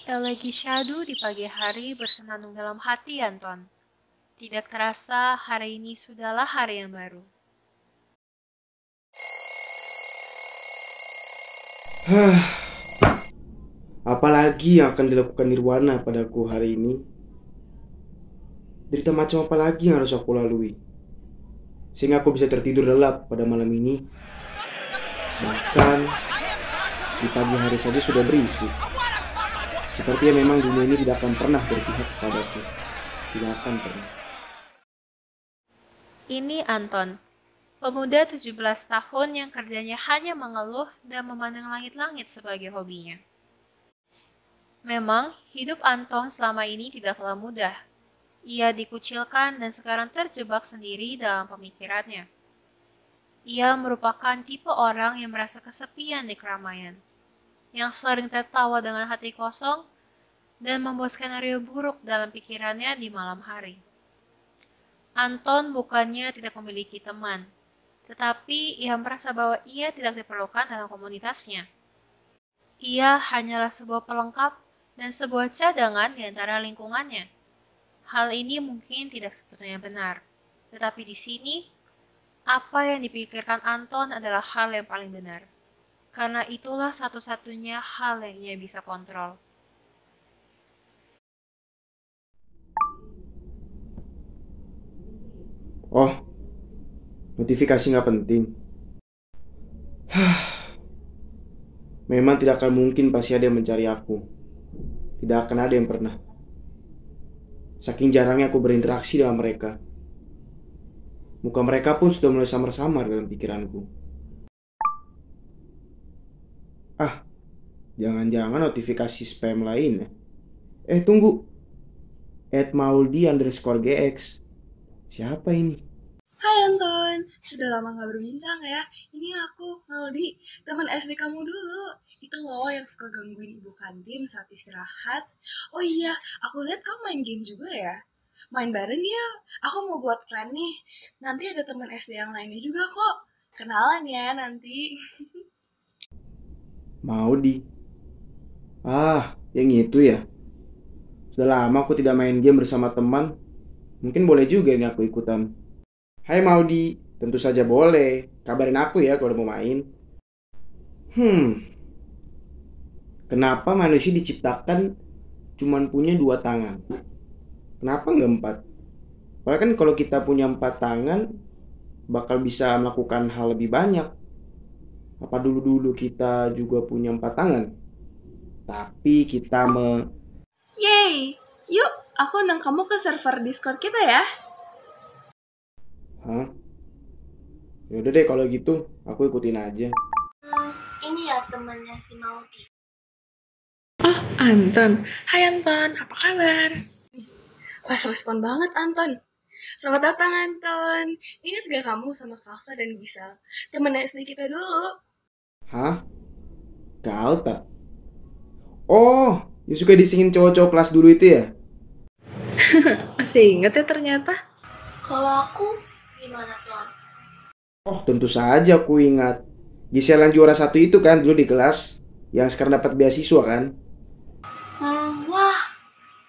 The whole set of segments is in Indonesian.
Elegi syadu di pagi hari bersenandung dalam hati, Anton. Tidak terasa hari ini sudahlah hari yang baru. Hah, apalagi yang akan dilakukan Nirwana padaku hari ini? Derita macam apa lagi yang harus aku lalui? Sehingga aku bisa tertidur lelap pada malam ini. Bahkan di pagi hari saja sudah berisik. Sepertinya memang dunia ini tidak akan pernah berpihak kepadaku. Tidak akan pernah. Ini Anton, pemuda 17 tahun yang kerjanya hanya mengeluh dan memandang langit-langit sebagai hobinya. Memang, hidup Anton selama ini tidaklah mudah. Ia dikucilkan dan sekarang terjebak sendiri dalam pemikirannya. Ia merupakan tipe orang yang merasa kesepian di keramaian, yang sering tertawa dengan hati kosong dan membuat skenario buruk dalam pikirannya di malam hari. Anton bukannya tidak memiliki teman, tetapi ia merasa bahwa ia tidak diperlukan dalam komunitasnya. Ia hanyalah sebuah pelengkap dan sebuah cadangan di antara lingkungannya. Hal ini mungkin tidak sepenuhnya benar, tetapi di sini, apa yang dipikirkan Anton adalah hal yang paling benar. Karena itulah satu-satunya hal yang ia bisa kontrol. Oh, notifikasi nggak penting. Memang tidak akan mungkin pasti ada yang mencari aku. Tidak akan ada yang pernah. Saking jarangnya aku berinteraksi dengan mereka. Muka mereka pun sudah mulai samar-samar dalam pikiranku. Ah, jangan-jangan notifikasi spam lain ya. Tunggu. @mauldi_gx. Siapa ini? Hai Anton, sudah lama gak berbincang ya. Ini aku, Maudi, teman SD kamu dulu. Itu loh yang suka gangguin ibu kantin saat istirahat. Oh iya, aku lihat kamu main game juga ya. Main bareng ya, aku mau buat clan nih. Nanti ada teman SD yang lainnya juga kok. Kenalan ya nanti. Maudi. Yang itu ya. Sudah lama aku tidak main game bersama teman. Mungkin boleh juga nih aku ikutan. Hai Maudi, tentu saja boleh. Kabarin aku ya kalau mau main. Hmm, kenapa manusia diciptakan cuman punya dua tangan? Kenapa nggak empat? Padahal kan kalau kita punya empat tangan, bakal bisa melakukan hal lebih banyak. Apa dulu-dulu kita juga punya empat tangan? Tapi kita Yeay, yuk aku undang kamu ke server Discord kita ya. Hah? Yaudah deh kalau gitu, aku ikutin aja. Ini ya temannya si Maudi. Oh, Anton. Hai Anton, apa kabar? Pas respon banget Anton. Selamat datang Anton. Ingat gak kamu sama Kalsa dan Gisel? Temen SD kita dulu. Hah? Kau tak? Oh, yang suka disingin cowok-cowok kelas dulu itu ya? Masih inget ya ternyata? Kalau aku, gimana Ton? Oh, tentu saja aku ingat. Gisel yang juara satu itu kan dulu di kelas. Yang sekarang dapat beasiswa kan? Wah,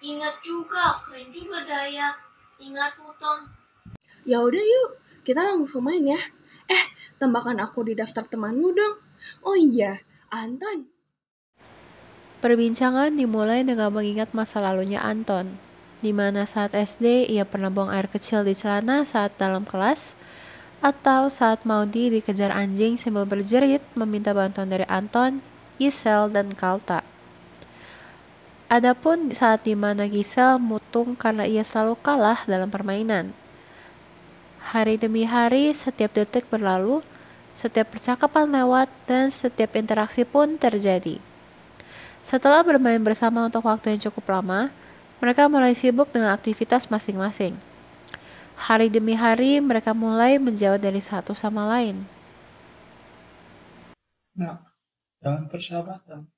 ingat juga, keren juga Daya. Ingat Ton. Ya udah yuk, kita langsung main ya. Tambahkan aku di daftar temanmu dong. Oh iya, Anton. Perbincangan dimulai dengan mengingat masa lalunya Anton, di mana saat SD ia pernah buang air kecil di celana saat dalam kelas, atau saat Maudi dikejar anjing sambil berjerit meminta bantuan dari Anton, Gisel, dan Kalta. Adapun saat di mana Gisel mutung karena ia selalu kalah dalam permainan. Hari demi hari, setiap detik berlalu, setiap percakapan lewat, dan setiap interaksi pun terjadi. Setelah bermain bersama untuk waktu yang cukup lama, mereka mulai sibuk dengan aktivitas masing-masing. Hari demi hari, mereka mulai menjauh dari satu sama lain. Nah, dalam persahabatan,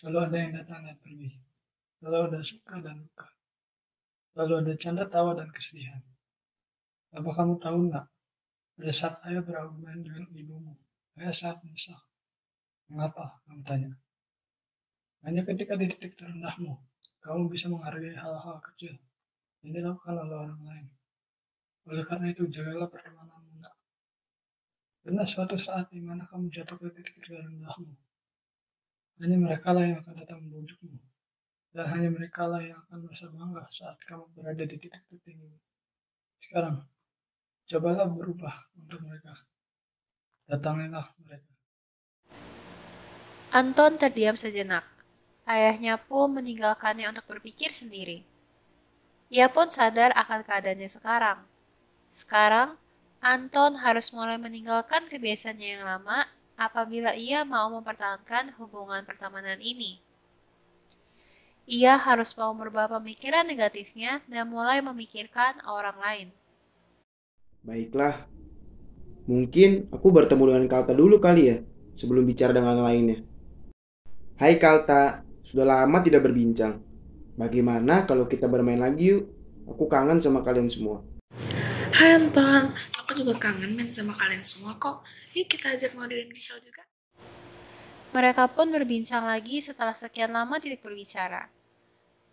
selalu ada yang datang dan pergi. Selalu ada suka dan luka. Selalu ada canda tawa dan kesedihan. Apa kamu tahu nggak? Pada saat ayah berargumen dengan ibumu, ayah sangat menyesal. Mengapa? Kamu tanya. Hanya ketika di titik terendahmu, kamu bisa menghargai hal-hal kecil yang dilakukan oleh orang lain. Oleh karena itu, jagalah pertemananmu. Karena suatu saat di mana kamu jatuh ke titik terendahmu, hanya mereka lah yang akan datang membujukmu. Dan hanya mereka lah yang akan merasa bangga saat kamu berada di titik tertinggi. Sekarang, cobalah berubah untuk mereka. Datangilah mereka. Anton terdiam sejenak. Ayahnya pun meninggalkannya untuk berpikir sendiri. Ia pun sadar akan keadaannya sekarang. Sekarang, Anton harus mulai meninggalkan kebiasaannya yang lama apabila ia mau mempertahankan hubungan pertemanan ini. Ia harus mau merubah pemikiran negatifnya dan mulai memikirkan orang lain. Baiklah, mungkin aku bertemu dengan Kalta dulu kali ya, sebelum bicara dengan lainnya. Hai Kalta, sudah lama tidak berbincang. Bagaimana kalau kita bermain lagi yuk? Aku kangen sama kalian semua. Hai Anton, aku juga kangen main sama kalian semua kok. Yuk kita ajak Maudi dan Gisel juga. Mereka pun berbincang lagi setelah sekian lama tidak berbicara.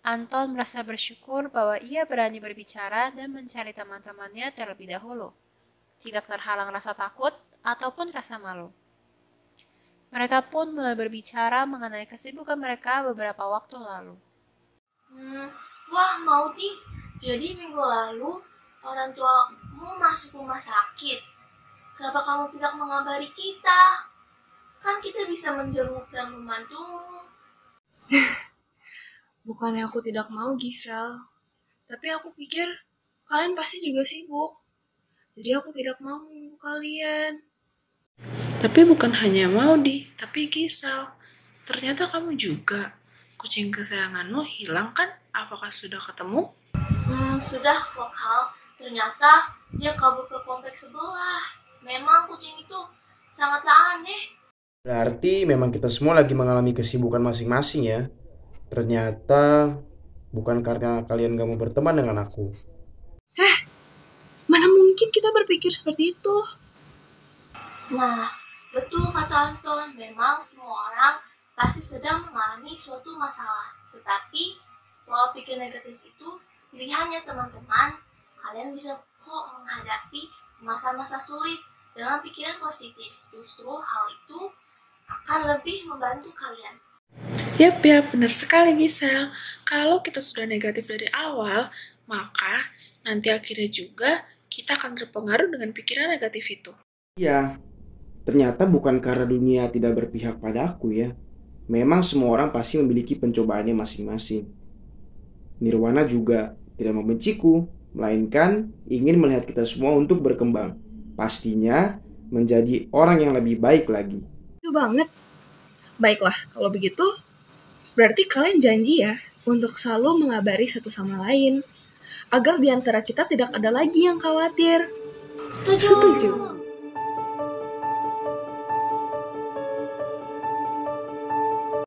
Anton merasa bersyukur bahwa ia berani berbicara dan mencari teman-temannya terlebih dahulu. Tidak terhalang rasa takut ataupun rasa malu. Mereka pun mulai berbicara mengenai kesibukan mereka beberapa waktu lalu. Wah Maudi, jadi minggu lalu orang tuamu masuk rumah sakit. Kenapa kamu tidak mengabari kita? Kan kita bisa menjenguk dan membantumu. Bukannya aku tidak mau, Gisel. Tapi aku pikir kalian pasti juga sibuk. Jadi aku tidak mau menunggu kalian. Tapi bukan hanya Maudi, tapi Gisel. Ternyata kamu juga. Kucing kesayanganmu hilang kan? Apakah sudah ketemu? Sudah kok, Kal. Ternyata dia kabur ke kompleks sebelah. Memang kucing itu sangatlah aneh. Berarti memang kita semua lagi mengalami kesibukan masing-masing ya. Ternyata bukan karena kalian gak mau berteman dengan aku. Mana mungkin kita berpikir seperti itu? Nah, betul kata Anton. Memang semua orang pasti sedang mengalami suatu masalah. Tetapi, pola pikir negatif itu pilihannya teman-teman. Kalian bisa kok menghadapi masa-masa sulit dengan pikiran positif. Justru hal itu akan lebih membantu kalian. Yap, benar sekali Gisel. Kalau kita sudah negatif dari awal, maka nanti akhirnya juga kita akan terpengaruh dengan pikiran negatif itu. Iya, ternyata bukan karena dunia tidak berpihak pada aku ya. Memang semua orang pasti memiliki pencobaannya masing-masing. Nirwana juga tidak membenciku, melainkan ingin melihat kita semua untuk berkembang. Pastinya menjadi orang yang lebih baik lagi. Itu banget. Baiklah, kalau begitu, berarti kalian janji ya untuk selalu mengabari satu sama lain. Agar di antara kita tidak ada lagi yang khawatir. Setuju.